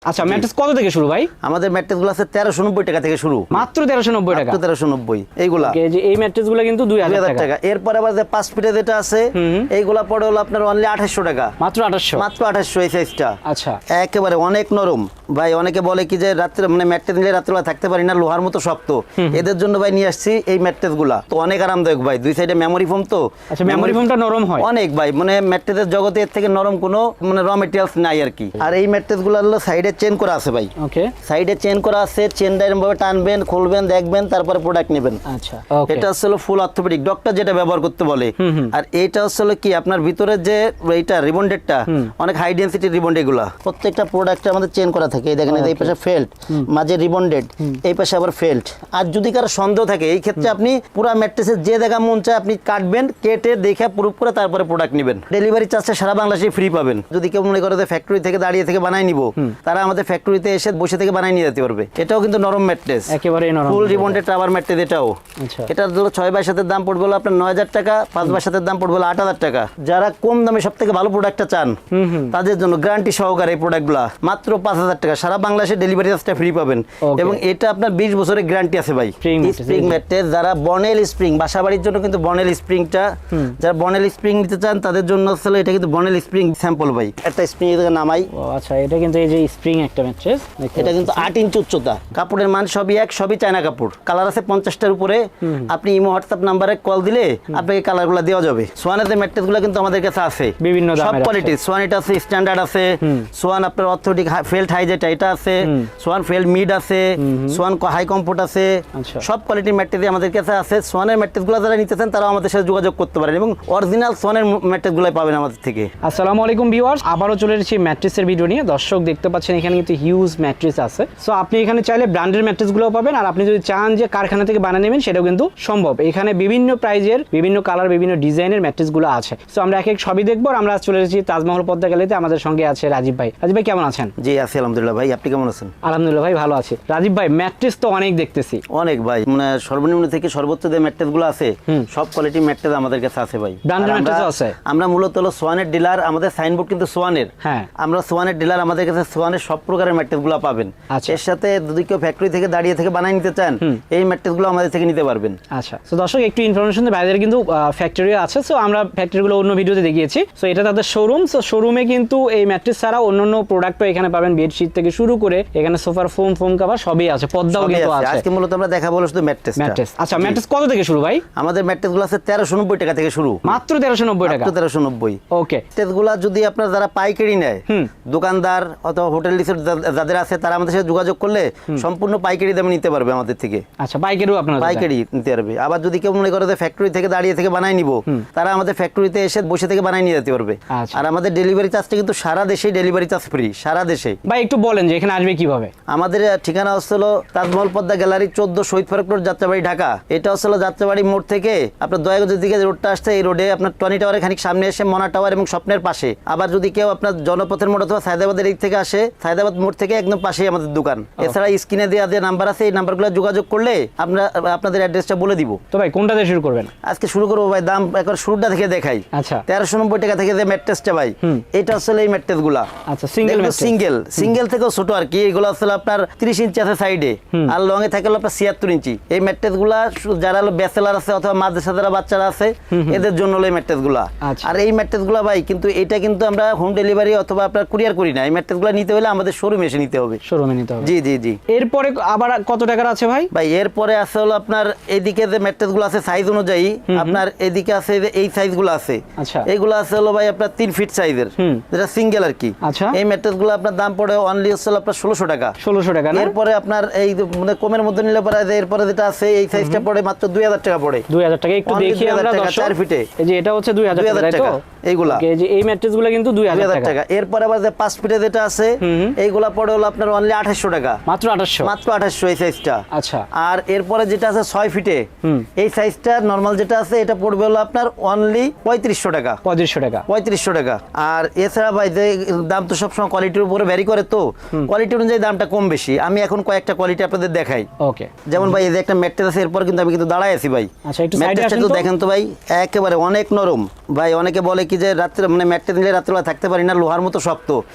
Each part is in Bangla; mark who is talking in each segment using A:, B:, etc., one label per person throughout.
A: আচ্ছা ম্যাট্রেস কত থেকে শুরু ভাই?
B: আমাদের ম্যাট্রেস গুলো আছে 1390 টাকা থেকে শুরু।
A: মাত্র 1390 টাকা?
B: 1390 এইগুলা।
A: ওকে, যে এই ম্যাট্রেস গুলো কিন্তু 2000 টাকা।
B: এরপর আবার যে 5 ফিটে যেটা আছে এইগুলা পড়ে হলো আপনার অনলি 2800 টাকা।
A: মাত্র 2800?
B: মাত্র 2800 এই সাইজটা।
A: আচ্ছা,
B: একেবারে অনেক নরম ভাই। অনেকে বলে কি যে রাত্রে মানে ম্যাট্রেস নিলে রাত্রিবেলা থাকতে পারি না, লোহার মতো শক্ত। এদের জন্য ভাই নিয়ে আসছি এই ম্যাট্রেস গুলা। তো অনেক আরামদায়ক ভাই, দুই সাইডে মেমোরি ফোম। তো
A: আচ্ছা, মেমোরি ফোমটা নরম হয়
B: অনেক ভাই, মানে ম্যাট্রেসের জগতে এর থেকে নরম কোনো মানে র মেটেরিয়ালস নাই আর কি। আর এই ম্যাট্রেস গুলো হলো সাইডে চেন করা আছে ভাই।
A: ওকে,
B: সাইডে চেন করা আছে, চেনটা এরকম ভাবে টানবেন, খুলবেন, দেখবেন, তারপরে প্রোডাক্ট নেবেন।
A: আচ্ছা, ওকে।
B: এটা হচ্ছে ফুল অর্থোপেডিক, ডক্টর যেটা ব্যবহার করতে বলে। আর এইটা হচ্ছে কি আপনার ভিতরে যে এইটা রিবন্ডেডটা অনেক হাই ডেনসিটি রিবন্ড। এগুলা প্রত্যেকটা প্রোডাক্টে আমাদের চেন করা থাকে। এই দেখেন এই পাশে ফেল্ট, মাঝে রিবন্ডেড, এই পাশে আবার ফেল্ট। আর যদি কারো সন্দেহ থাকে এই ক্ষেত্রে আপনি পুরো ম্যাট্রেসের যে জায়গা মন চায় আপনি কাটবেন, কেটে দেখে প্রুফ করে তারপরে প্রোডাক্ট নেবেন। ডেলিভারি চার্জটা সারা বাংলাদেশে ফ্রি পাবেন। যদি কেউ মনে করে যে ফ্যাক্টরি থেকে দাঁড়িয়ে থেকে বানাই নিব, তারা আমাদের ফ্যাক্টরিতে এসে বসে থেকে বানাই নিয়ে যেতে পারবে। এটাও কিন্তু নরম ম্যাট্রেস,
A: একেবারে নরম,
B: ফুল রিবন্ডেড রাবার ম্যাট্রেস এটাও।
A: আচ্ছা,
B: এটার ধরো 6x7 এর দাম পড়বে হলো আপনার 9000 টাকা, 5x7 এর দাম পড়বে হলো 8000 টাকা। যারা কম দামে সব থেকে ভালো প্রোডাক্টটা চান তাদের জন্য গ্যারান্টি সহকারে এই প্রোডাক্টগুলো মাত্র 5000 টাকা। সারা বাংলাদেশে ডেলিভারি চার্জটা ফ্রি পাবেন। এবং এটা আপনার 20 বছরের গ্যারান্টি আছে ভাই। স্প্রিং ম্যাট্রেস যারা বনেল স্প্রিং, বাসাবাড়ির জন্য কিন্তু বনেল স্প্রিংটা, যারা বনেল স্প্রিং নিতে চান তাদের জন্য আসলে এটা কিন্তু বনেল স্প্রিং স্যাম্পল ভাই। একটা স্প্রিং এর নামাই।
A: ও আচ্ছা, এটা কিন্তু এই যে স্প্রিং একটা ম্যাট্রেস,
B: এটা কিন্তু 8 ইঞ্চি উচ্চতা। কাপড়ের মান সবই এক, সবই চায়না কাপড়। কালার আছে 50টার উপরে। আপনি ইমো হোয়াটসঅ্যাপ নাম্বারে কল দিলে আপনাকে কালারগুলো দেওয়া যাবে। সোয়ানের যে ম্যাট্রেসগুলো কিন্তু আমাদের কাছে আছে
A: বিভিন্ন
B: সব কোয়ালিটির। সোয়ান এটা আছে, স্ট্যান্ডার্ড আছে, সোয়ান আপনার অর্থোটিক ফেল্ট হাই যেটা এটা আছে, সোয়ান ফেল্ট মিড আছে, সোয়ান হাই কমফোর্ট আছে। সব কোয়ালিটির ম্যাট্রেস আমাদের কাছে আছে। সোয়ানের ম্যাট্রেসগুলো যারা নিতে চান তারাও আমাদের সাথে যোগাযোগ করতে পারেন এবং অরিজিনাল সোয়ানের ম্যাট্রেসগুলো পাবেন আমাদের থেকে।
A: আসসালামু আলাইকুম ভিউয়ার্স, আবারও চলে এসেছি ম্যাট্রেসের ভিডিও নিয়ে। দর্শক দেখতে পাচ্ছেন এখানে কিন্তু হিউজ ম্যাট্রেস আছে। সো আপনি এখানে চাইলে ব্র্যান্ডের ম্যাট্রেসগুলো পাবেন। আর আপনি যদি চান যে কারখানা থেকে বানিয়ে নেবেন সেটাও কিন্তু সম্ভব। এখানে বিভিন্ন প্রাইজের, বিভিন্ন কালার, বিভিন্ন ডিজাইনের ম্যাট্রেসগুলো আছে। সো আমরা এক এক সবই দেখবো। আমরা চলে এসেছি তাজমহল পদ্মা গ্যালারিতে। আমাদের সঙ্গে আছে রাজীব ভাই। রাজীব ভাই কেমন আছেন?
B: জি আছি আলহামদুলিল্লাহ ভাই, আপনি কেমন আছেন?
A: আলহামদুলিল্লাহ ভাই, ভালো আছি। রাজীব ভাই, ম্যাট্রেস তো অনেক দেখতেছি।
B: অনেক ভাই, মানে সর্বনিম্ন থেকে সর্বোচ্চ যে ম্যাট্রেসগুলো আছে সব কোয়ালিটির ম্যাট্রেস আমাদের কাছে আছে ভাই।
A: ব্র্যান্ডের ম্যাট্রেসও আছে।
B: আমরা মূলত হলো সোয়ানের ডিলার, আমাদের সাইনবোর্ড কিন্তু সোয়ানের।
A: হ্যাঁ,
B: আমরা সোয়ানের ডিলার, আমাদের কাছে সোয়ানের সব প্রকারের ম্যাট্রেসগুলো পাবেন। এর সাথে যদি কেউ ফ্যাক্টরি থেকে দাঁড়িয়ে থেকে বানাই নিতে চান এই ম্যাট্রেসগুলো আমাদের থেকে নিতে পারবেন।
A: আচ্ছা, তো দর্শক একটু ইনফরমেশন দেই, বাইরে কিন্তু ফ্যাক্টরি আছে। সো আমরা ফ্যাক্টরিগুলো অন্য ভিডিওতে দেখিয়েছি। সো এটা তাদের শোরুম। সো শোরুমে কিন্তু এই ম্যাট্রেস ছাড়া অন্যান্য প্রোডাক্টও এখানে পাবেন। বেডশিট থেকে শুরু করে এখানে সোফার ফোম কভার সবই আছে, পর্দাও কিন্তু আছে।
B: আজকে মূলত আমরা দেখাবো শুধু ম্যাট্রেস।
A: আচ্ছা, ম্যাট্রেস কত থেকে শুরু ভাই?
B: আমাদের ম্যাট্রেসগুলো আছে 1390 টাকা থেকে শুরু।
A: মাত্র 1390 টাকা?
B: 1390।
A: ওকে,
B: ম্যাট্রেসগুলো যদি আপনার যারা পাইকারি নেয়, দোকানদার অথবা হোটেল রিসোর্ট যাদের আছে তারা আমাদের সাথে যোগাযোগ করলে সম্পূর্ণ পাইকারি দামে নিতে পারবে আমাদের থেকে।
A: আচ্ছা, পাইকারিও আপনারা?
B: পাইকারি নিতে পারবে। আবার যদি কেউ মনে করে যে ফ্যাক্টরি থেকে দাঁড়িয়ে থেকে বানাই নিব, তারা আমাদের ফ্যাক্টরিতে এসে বসে থেকে বানাই নিয়ে যেতে পারবে। আর আমাদের ডেলিভারি চার্জটা কিন্তু সারা দেশে ডেলিভারি চার্জ ফ্রি, সারা দেশে।
A: ভাই একটু বলেন যে এখানে আসবে কিভাবে?
B: আমাদের ঠিকানা হচ্ছিল তাজমহল পদ্মা গ্যালারি 14 শহীদ ফারুক রোড, যাত্রাবাড়ি, ঢাকা। এটা হচ্ছিল যাত্রাবাড়ি মোড় থেকে আপনার দয়াগঞ্জের দিকে রোডটা আসছে, এই রোডে আপনার টনি টাওয়ারের খানিক সামনে এসে মনা টাওয়ার এবং স্বপ্নের পাশে। আবার যদি কেউ আপনার জনপথের মোড় অথবা সায়দাবাদের দিক থেকে আসে, সায়দাবাদ মোড় থেকে একদম পাশেই আমাদের দোকান। এছাড়া স্ক্রিনে দেওয়া যে নাম্বার আছে এই নাম্বারগুলো যোগাযোগ করলে আমরা আপনাদের অ্যাড্রেসটা বলে দিব।
A: তো ভাই কোনটা দিয়ে শুরু করবেন?
B: আজকে শুরু করবো ভাই, দাম একবার শুরুটা থেকে দেখাই।
A: আচ্ছা,
B: 1390 টাকা থেকে যে ম্যাট্রেসটা ভাই, এটা আসলে এই ম্যাট্রেসগুলা।
A: আচ্ছা, সিঙ্গেল
B: থেকেও ছোট আর কি। এগুলো আসলে আপনার 30 ইঞ্চি আছে সাইডে, আর লং এ থাকে আপনার 76 ইঞ্চি। এই ম্যাট্রেসগুলা যারা ব্যাচেলার আছে অথবা মাদ্রাসা যারা বাচ্চারা আছে এদের জন্য এই ম্যাট্রেসগুলা। আর এই ম্যাট্রেসগুলা ভাই কিন্তু এটা কিন্তু আমরা হোম ডেলিভারি অথবা আপনার কুরিয়ার করি না। এই ম্যাট্রেসগুলা নিতে হলে আমাদের শোরুমে এসে নিতে হবে।
A: শোরুমে নিতে হবে? জি
B: জি জি।
A: এরপরে আবার কত টাকার আছে ভাই?
B: ভাই এরপরে আছে হলো আপনার এইদিকে যে ম্যাট্রেসগুলো আছে সাইজ অনুযায়ী, আপনার এদিকে আছে এই সাইজগুলো আছে।
A: আচ্ছা,
B: এইগুলো আছে হলো ভাই আপনার 3 ফিট সাইজের, যেটা সিঙ্গেল আর কি।
A: আচ্ছা,
B: এই ম্যাট্রেসগুলো আপনার দাম পড়ে অনলি হচ্ছে আপনার 1600 টাকা।
A: 1600 টাকা?
B: এরপরে আপনার এই মানে কমের মধ্যে নিলে পরে এরপরে যেটা আছে এই সাইজটা পড়ে মাত্র 2000 টাকা পড়ে।
A: 2000 টাকা? একটু দেখি আমরা
B: 4 ফিটে।
A: এই যে এটা হচ্ছে 2000 টাকা
B: এইগুলা।
A: এই যে এই ম্যাট্রেসগুলো কিন্তু 2000 টাকা।
B: এরপরে আবার যে 5 ফিটে যেটা আছে এইগুলা পড়ে হলো আপনার অনলি 2800 টাকা।
A: মাত্র 2800?
B: মাত্র 2800 এই সাইজটা।
A: আচ্ছা,
B: আর এরপরে যেটা আছে 6 ফিটে, এই সাইজটা নরমাল যেটা আছে এটা পড়বে হলো আপনার অনলি 3500 টাকা।
A: 3500 টাকা?
B: 3500 টাকা। আর এছাড়া ভাই যে দাম তো সবসময় কোয়ালিটির উপরে ভ্যারি করে, তো কোয়ালিটি অনুযায়ী দামটা কম বেশি। আমি এখন কয়েকটা কোয়ালিটি আপনাদের দেখাই।
A: ওকে,
B: যেমন ভাই এই যে একটা ম্যাট্রেস আছে, এরপর কিন্তু আমি কিন্তু দাঁড়ায় আছি ভাই।
A: আচ্ছা, একটু সাইডে
B: ম্যাট্রেসটা
A: আসেন
B: তো
A: তো।
B: দেখেন তো ভাই, একেবারে অনেক নরম ভাই। অনেকে বলে কি যে রাত্রে মানে ম্যাট্রেস নিলে রাত্রেবেলা থাকতে পারি না, লোহার মতো শক্ত।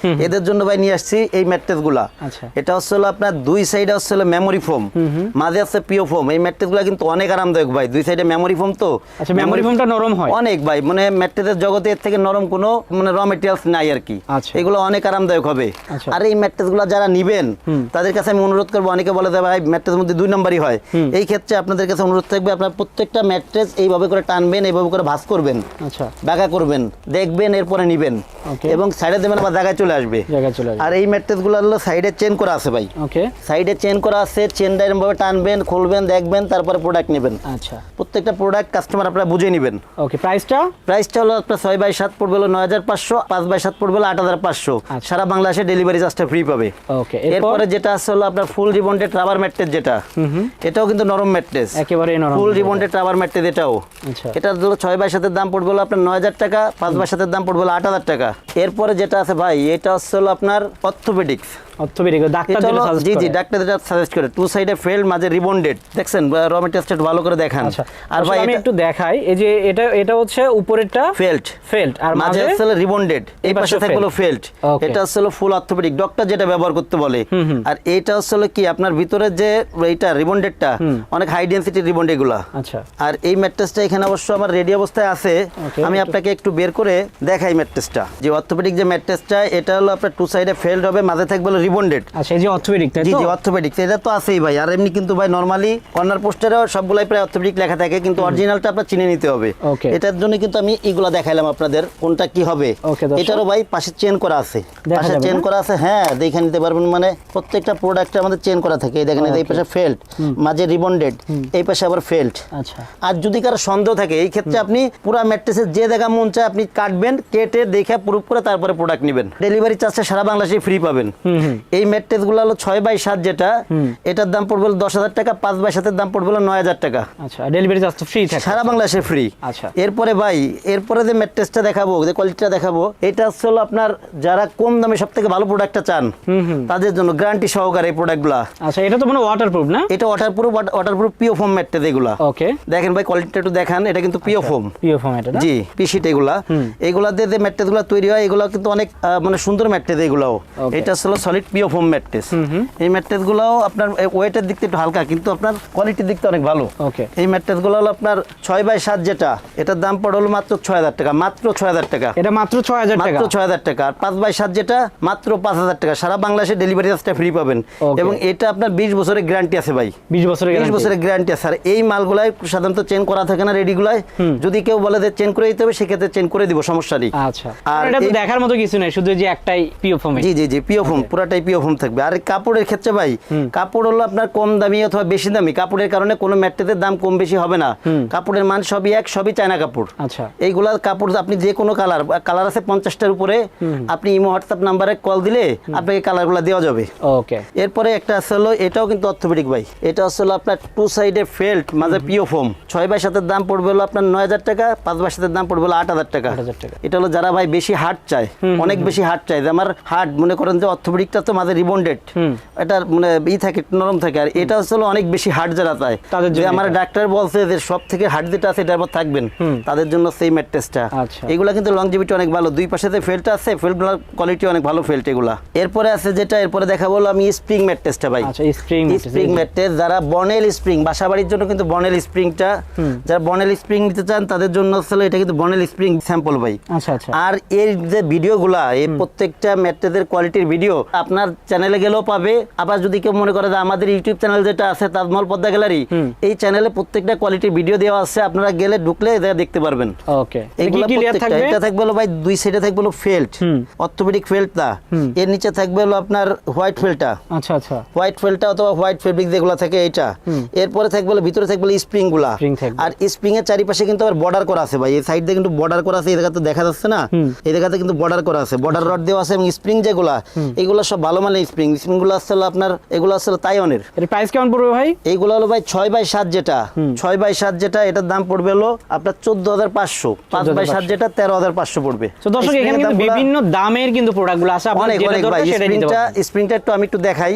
B: এদের জন্য ভাই নিয়ে আসছি এই ম্যাট্রেস গুলা।
A: আচ্ছা।
B: এটা হচ্ছে হলো আপনার দুই সাইডে হচ্ছে হলো মেমোরি ফোম, মাঝে আছে পিও ফোম। এই ম্যাট্রেস গুলা কিন্তু অনেক আরামদায়ক ভাই, দুই সাইডে মেমোরি ফোম। তো
A: আচ্ছা, মেমোরি ফোমটা নরম হয়
B: অনেক ভাই, মানে ম্যাট্রেসের জগতে এর থেকে নরম কোনো মানে র মেটেরিয়ালস নাই আর কি।
A: আচ্ছা।
B: এগুলো অনেক আরামদায়ক হবে।
A: আচ্ছা।
B: আর এই ম্যাট্রেস গুলা যারা নিবেন তাদের কাছে আমি অনুরোধ করবো, অনেকে বলে যে ভাই ম্যাট্রেসের মধ্যে 2 নম্বরই হয়। এই ক্ষেত্রে আপনাদের কাছে অনুরোধ থাকবে, আপনার প্রত্যেকটা ম্যাট্রেস এইভাবে করে টানবেন, এইভাবে করে ভাঁজ করবেন,
A: আচ্ছা,
B: বাঁকা করবেন, দেখবেন, এরপরে নিবেন
A: ওকে।
B: এবং সাইডে দেবেন, আবার জায়গায় চলে আসবে।
A: জায়গায় চলে আসবে।
B: আর এই ম্যাট্রেস গুলো হলো সাইডে চেন করা আছে ভাই।
A: ওকে,
B: সাইডে চেন করা আছে, চেনটা এরকমভাবে টানবেন, খুলবেন, দেখবেন, তারপরে প্রোডাক্ট নেবেন।
A: আচ্ছা,
B: প্রত্যেকটা প্রোডাক্ট কাস্টমার আপনারা বুঝে নেবেন।
A: ওকে। প্রাইসটা?
B: প্রাইসটা হলো আপনার 6x7 পড়বে হলো 9500, 5x7 পড়বে হলো 8500।
A: আচ্ছা।
B: সারা বাংলাদেশে ডেলিভারি চার্জটা ফ্রি পাবে।
A: ওকে,
B: এরপরে যেটা আছে হলো আপনার ফুল রিবন্ডেড রাবার ম্যাট্রেস, যেটা এটাও কিন্তু নরম ম্যাট্রেস,
A: একেবারে নরম।
B: ফুল রিবন্ডেড রাবার ম্যাট্রেস এটাও।
A: আচ্ছা,
B: এটার হলো 6x7 এর দাম পড়বে হলো আপনার 9000 টাকা, 5x7 এর দাম পড়বে হলো 8000 টাকা। এরপরে যেটা আছে ভাই, এটা হচ্ছে হলো আপনার অর্থোপেডিক্স।
A: অর্থোপেডিক ডাক্তার
B: এটা হলো
A: যেটা সাজেস্ট
B: জি
A: করে।
B: জি, ডাক্তার যেটা সাজেস্ট করে, টু সাইডে ফেল্ড, মাঝে রিবন্ডেড। দেখছেন র মেটেরিয়ালসটা ভালো করে দেখান।
A: আচ্ছা,
B: আর ভাই
A: আমি একটু দেখাই, এই যে এটা হচ্ছে উপরেরটা
B: ফেল্ড,
A: ফেল্ট আর
B: মাঝে
A: মাঝে
B: হচ্ছে রিবন্ডেড, এই পাশে
A: পাশে
B: থাকবে হলো ফেল্ট।
A: Okay.
B: এটা হচ্ছে হলো ফুল অর্থোপেডিক, ডক্টর যেটা ব্যবহার করতে বলে। আর এইটা হচ্ছে হলো কি আপনার ভিতরে যে এইটা রিবন্ডেডটা অনেক হাই ডেনসিটি রিবন্ড এগুলা।
A: আচ্ছা,
B: আর এই ম্যাট্রেসটা এখানে অবশ্য আমার রেডি অবস্থায় আছে।
A: Okay,
B: আমি আপনাকে একটু বের করে দেখাই ম্যাট্রেসটা। যে অর্থোপেডিক যে ম্যাট্রেসটা, এটা হলো আপনার টু সাইডে ফেল্ড হবে, মাঝে থাকবে হলো রিবন্ডেড।
A: আচ্ছা, এই যে অর্থোপেডিক তাই
B: জি
A: তো?
B: জি, অর্থোপেডিক এটা তো আছেই ভাই। আর এমনি কিন্তু ভাই নরমালি কর্নার পোস্টারেও সবগুলাই প্রায় অর্থোপেডিক লেখা থাকে, কিন্তু অরিজিনালটা আপনার চিনে নিতে হবে।
A: Okay.
B: এটার জন্য কিন্তু আমি এগুলা দেখাইলাম আপনাদের কোনটা কি হবে।
A: Okay, দর্শক।
B: এটারও ভাই পাশে চেন করা আছে,
A: দেখা
B: পাশে
A: যাবে
B: চেন
A: না?
B: করা আছে, হ্যাঁ দেখে নিতে পারবেন। মানে প্রত্যেকটা প্রোডাক্টে আমাদের চেন করা থাকে। এই দেখেন, এই পাশে ফেল্ট, মাঝে রিবন্ডেড, এই পাশে আবার ফেল্ট।
A: আচ্ছা,
B: আর যদি কারো সন্দেহ থাকে, এই ক্ষেত্রে আপনি পুরো ম্যাট্রেসের যে জায়গা মন চায় আপনি কাটবেন, কেটে দেখে প্রুফ করে তারপরে প্রোডাক্ট নেবেন। ডেলিভারি চার্জটা সারা বাংলাদেশে ফ্রি পাবেন। এই ম্যাট্রেসগুলো হলো 6x7 যেটা, এটার দাম পড়বে হলো 10,000 টাকা, 5x7 এর দাম পড়বে হলো 9,000 টাকা।
A: আচ্ছা, ডেলিভারি চার্জ তো ফ্রি থাকে
B: সারা বাংলাদেশে ফ্রি।
A: আচ্ছা।
B: এরপরে ভাই, এরপরে যে ম্যাট্রেসটা দেখাবো, যে কোয়ালিটিটা দেখাবো, এটা হচ্ছে হলো আপনার যারা কম দামে সব থেকে ভালো প্রোডাক্টটা চান তাদের জন্য গ্যারান্টি সহকারে এই প্রোডাক্টগুলা।
A: আচ্ছা, এটা তো মানে ওয়াটারপ্রুফ না?
B: এটা ওয়াটারপ্রুফ পিও ফোম ম্যাট্রেস এগুলা।
A: ওকে,
B: দেখেন ভাই, কোয়ালিটিটা একটু দেখান, এটা কিন্তু পিও ফোম।
A: পিও ফর্ম এটা না?
B: জি, পিসিট এগুলা। এগুলা দিয়ে যে ম্যাট্রেস গুলা তৈরি হয়, এগুলা কিন্তু অনেক মানে সুন্দর ম্যাট্রেস এগুলাও।
A: Okay.
B: এটা হলো সলিড পিও ফোম ম্যাট্রেস। এই ম্যাট্রেস গুলাও আপনার ওয়েটের দিক থেকে একটু হালকা, কিন্তু আপনার কোয়ালিটির দিক থেকে অনেক ভালো।
A: ওকে,
B: এই ম্যাট্রেস গুলো হলো আপনার 6x7 যেটা, এটার দাম পড়ে হলো মাত্র 6,000 টাকা, মাত্র 6,000 টাকা,
A: এটা মাত্র 6,000 টাকা।
B: মাত্র 6,000 টাকা। আর 5x7 যেটা মাত্র 5,000 টাকা। সারা বাংলাদেশে ডেলিভারি চার্জটা ফ্রি পাবেন।
A: Okay.
B: এবং এটা আপনার 20 বছরের গ্যারান্টি আছে ভাই,
A: 20 বছরের
B: 20
A: গ্যারান্টি।
B: বছরের গ্যারান্টি আছে। আর এই মালগুলাই সাধারণত চেন করা থাকে না রেডিগুলাই, যদি কেউ বলে যে চেন করে দিতে হবে, সেক্ষেত্রে চেন করে দিব, সমস্যা নেই।
A: আচ্ছা,
B: আর
A: আর এটা তো
B: এই-
A: দেখার মতো কিছু নাই, শুধু যে একটাই পিও ফর্মে।
B: জি জি জি, পিও ফোম, পুরাটাই পিও ফোম থাকবে। আর কাপড়ের ক্ষেত্রে ভাই, কাপড় হলো আপনার কম দামি অথবা বেশি দামি, কাপড়ের কারণে কোনো ম্যাট্রেসের দাম কম বেশি হবে না। কাপড়ের মান সবই এক, সবই চায়না কাপড়।
A: আচ্ছা,
B: এইগুলা কাপড় আপনি যে কোনো কালার আছে 50টার উপরে, আপনি ইমো হোয়াটসঅ্যাপ নাম্বারে কল দিলে আপনাকে কালারগুলো দেওয়া যাবে।
A: ওকে,
B: এরপরে একটা আছে হলো, এটাও কিন্তু অর্থোপেডিক ভাই। এটা আসলে আপনার টু সাইডে ফেল্ট, মাঝে পিও ফোম। 6x7 এর দাম পড়বে হলো আপনার 9,000 টাকা, 5x7 এর দাম পড়বে হলো 8,000 টাকা।
A: 8,000 টাকা।
B: এটা হলো যারা ভাই বেশি হার্ড চায়, অনেক বেশি হার্ড চায়, যে আমার হার্ড মনে করেন যে অর্থোপেডিকটা তো মাঝে রিবন্ডেড, এটা মানে থাকে, নরম থাকে। আর এটা হচ্ছে অনেক বেশি হার্ড যারা চায়,
A: তাদের
B: যে
A: জন্য
B: আমার
A: এটা।
B: ডাক্তার বলছে যে সব থেকে হার্ড যেটা আছে এটার পর থাকবেন, তাদের জন্য সেই ম্যাট্রেসটা।
A: আচ্ছা।
B: এগুলা কিন্তু লংজিভিটি অনেক ভালো। দুই পাশে যে ফেল্ট আছে, ফেল্টগুলোর কোয়ালিটি অনেক ভালো ফেল্ট এগুলা। এরপরে আছে যেটা, এরপরে দেখা বলো আমি স্প্রিং ম্যাট্রেসটা ভাই।
A: আচ্ছা, স্প্রিং
B: স্প্রিং ম্যাট্রেস, যারা বনেল স্প্রিং, বাসাবাড়ির জন্য কিন্তু বনেল স্প্রিংটা, যারা বনেল স্প্রিং নিতে চান তাদের জন্য আসলে এটা কিন্তু বনেল স্প্রিং স্যাম্পল ভাই।
A: আচ্ছা, আচ্ছা,
B: আর এর যে ভিডিওগুলা, এই প্রত্যেকটা ম্যাট্রেসের কোয়ালিটির ভিডিও আপনার চ্যানেলে গেলেও পাবে। আবার যদি কেউ মনে করে যে আমাদের ইউটিউব চ্যানেল যেটা আছে তাজমহল পদ্মা গ্যালারি, এই চ্যানেলে প্রত্যেকটা কোয়ালিটির ভিডিও দেওয়া আছে, আপনারা গেলে ঢুকলে এটা দেখতে পারবেন।
A: ওকে,
B: এইগুলা
A: কি ক্লিয়ার
B: প্রত্যেকটা,
A: থাকবে?
B: এটা থাকবে হলো ভাই দুই সাইডে থাকবে হলো ফেল্ট, অর্থোপেডিক ফেল্টটা। এর নিচে থাকবে হলো আপনার হোয়াইট ফেল্টটা,
A: আচ্ছা, আচ্ছা,
B: হোয়াইট ফেল্টটা অথবা হোয়াইট ফেব্রিক যেগুলো থাকে এইটা। এরপরে থাকবে হলো ভিতরে থাকবে স্প্রিং গুলা।
A: Spring থাকবে।
B: আর স্প্রিং এর চারিপাশে কিন্তু আবার বর্ডার করা আছে ভাই, এই সাইড দিয়ে কিন্তু বর্ডার করা আছে। এই জায়গাতে দেখা যাচ্ছে না, এই জায়গাতে কিন্তু বর্ডার করা আছে, বর্ডার রড দেওয়া আছে। এবং স্প্রিং যেগুলা, এগুলো সব সব ভালো মানের স্প্রিংগুলো আসলে আপনার এগুলো আসলে তাইওয়ানের।
A: এর প্রাইস কেমন পড়বে ভাই?
B: এইগুলো হলো ভাই 6x7 যেটা 6x7 যেটা এটার দাম পড়বে হলো আপনার 14,500, 5x7 যেটা 13,500 পড়বে।
A: তো দর্শক এখানে কিন্তু বিভিন্ন দামের কিন্তু প্রোডাক্টগুলো আছে, আপনার
B: অনেক
A: যেটা
B: অনেক ভাই।
A: দরকার সেটা নিতে পারবেন।
B: স্প্রিংটা একটু আমি একটু দেখাই।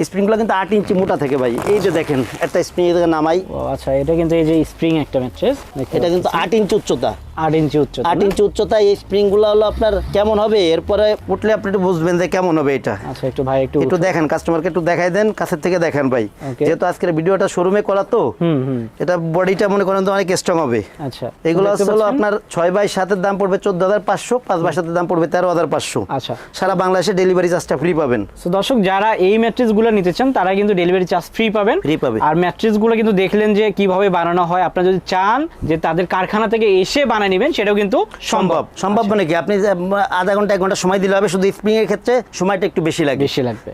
B: স্প্রিংগুলো কিন্তু 8 ইঞ্চি মোটা থাকে ভাই। এই যে দেখেন একটা স্প্রিং এর নামাই।
A: ও আচ্ছা, এটা কিন্তু এই যে স্প্রিং একটা ম্যাট্রেস,
B: এটা কিন্তু 8 ইঞ্চি উচ্চতা,
A: 8 ইঞ্চি উচ্চতা।
B: 8 ইঞ্চি উচ্চতা। এই স্প্রিংগুলো হলো আপনার কেমন হবে এরপরে উঠলে আপনি একটু বুঝবেন যে কেমন হবে এটা।
A: আচ্ছা একটু ভাই
B: একটু দেখেন, কাস্টমারকে একটু দেখাই দেন, কাছের থেকে দেখেন ভাই। যেহেতু আজকের ভিডিওটা শোরুমে করা তো এটা বডিটা মনে করেন তো অনেক স্ট্রং হবে।
A: আচ্ছা,
B: এগুলো হলো আপনার 6x7 এর দাম পড়বে 14,500, 5x7 এর দাম পড়বে 13,500।
A: আচ্ছা,
B: সারা বাংলাদেশে ডেলিভারি চার্জটা ফ্রি পাবেন।
A: তো দর্শক যারা এই ম্যাট্রেসগুলো নিতে চান তারা কিন্তু ডেলিভারি চার্জ ফ্রি পাবেন। আর ম্যাট্রেসগুলো কিন্তু দেখলেন যে কিভাবে বানানো হয়। আপনারা যদি চান যে তাদের কারখানা থেকে এসে বানিয়ে নেবেন সেটাও কিন্তু সম্ভব।
B: মানে কি আপনি আধা ঘন্টা 1 ঘন্টা সময় দিলে হবে, শুধু স্প্রিং এর ক্ষেত্রে সময়টা একটু বেশি লাগবে।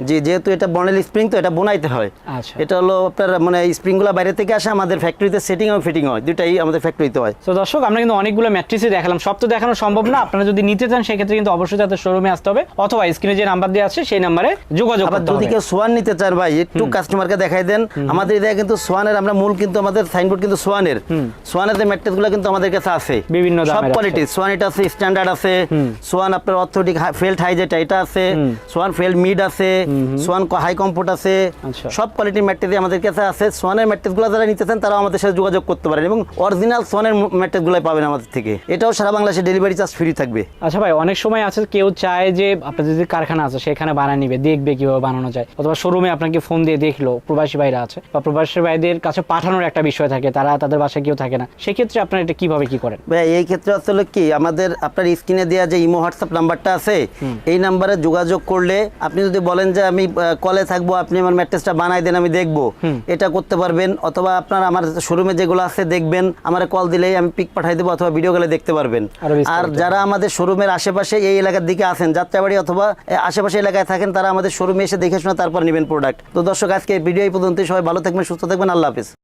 B: জি, যেহেতু এটা বনেল স্প্রিং তো এটা বোনাইতে হয়।
A: আচ্ছা,
B: এটা হলো আপনার মানে স্প্রিংগুলো বাইরে থেকে আসে, আমাদের ফ্যাক্টরিতে সেটিং এবং ফিটিং হয়, দুটাই আমাদের ফ্যাক্টরিতে হয়।
A: তো দর্শক আমরা কিন্তু অনেকগুলো ম্যাট্রেসই দেখালাম, সব তো দেখানো সম্ভব না। আপনারা যদি নিতে চান সেক্ষেত্রে কিন্তু অবশ্যই তাদের শোরুমে আসতে হবে, অথবা স্ক্রিনে যে নাম্বার দেওয়া আছে সেই নাম্বারে যোগাযোগ করতে হবে।
B: যদি কেউ সোয়ান নিতে চান ভাই একটু কাস্টমারকে দেখাই দেন। আমাদের এদিকে কিন্তু সোয়ানের আমরা মূল কিন্তু আমাদের সাইনবোর্ড কিন্তু সোয়ানের যে ম্যাট্রেসগুলো কিন্তু আমাদের কাছে আছে বিভিন্ন সব কোয়ালিটি। সোয়ান এটা আছে, স্ট্যান্ডার্ড আছে, সোয়ান আপনার অর্থোটিক ফেল্ট হাই যেটা এটা আছে, সোয়ান ফেল্ট মিড আছে, সোয়ান হাই কমফোর্ট আছে, সব কোয়ালিটির ম্যাট্রেস আমাদের কাছে আছে। সোয়ানের ম্যাট্রেসগুলো যারা নিতে চান তারাও আমাদের সাথে যোগাযোগ করতে পারেন এবং অরিজিনাল সোয়ানের ম্যাট্রেসগুলো পাবেন আমাদের থেকে। এটাও সারা বাংলাদেশে ডেলিভারি চার্জ ফ্রি থাকবে।
A: আচ্ছা ভাই, অনেক সময় আছে কেউ চায় যে আপনাদের যে কারখানা আছে সেখানে বানিয়ে নিবে, দেখবে কিভাবে বানানো যায়, অথবা শোরুমে আপনাকে ফোন দিয়ে দেখলো, প্রবাসী ভাইরা আছে বা প্রবাসী ভাইদের কাছে পাঠানোর একটা বিষয় থাকে, তারা তাদের বাসায় কেউ থাকে না, সেক্ষেত্রে আপনারা এটা কিভাবে কি করেন?
B: ভাই এই ক্ষেত্রে আসলে কি আমাদের আপনার স্ক্রিনে দেওয়া যে ইমো হোয়াটসঅ্যাপ নাম্বারটা আছে এই নাম্বারে যোগাযোগ করলে আপনি যদি বলেন যে আমি কলে থাকবো, আপনি আমার ম্যাট্রেসটা বানাই দেন আমি দেখবো, এটা করতে পারবেন। অথবা আপনার আমার শোরুমে যেগুলো আছে দেখবেন, আমার কল দিলেই আমি পিক পাঠাই দেবো অথবা ভিডিও গেলে দেখতে পারবেন। আর যারা আমাদের শোরুমের আশেপাশে এই এলাকার দিকে আছেন, যাত্রাবাড়ি অথবা আশেপাশে এলাকায় থাকেন, তারা আমাদের শোরুমে এসে দেখে শুনে তারপর নেবেন প্রোডাক্ট। তো দর্শক আজকে ভিডিও এই পর্যন্তই। সবাই ভালো থাকবেন, সুস্থ থাকবেন, আল্লাহ হাফেজ।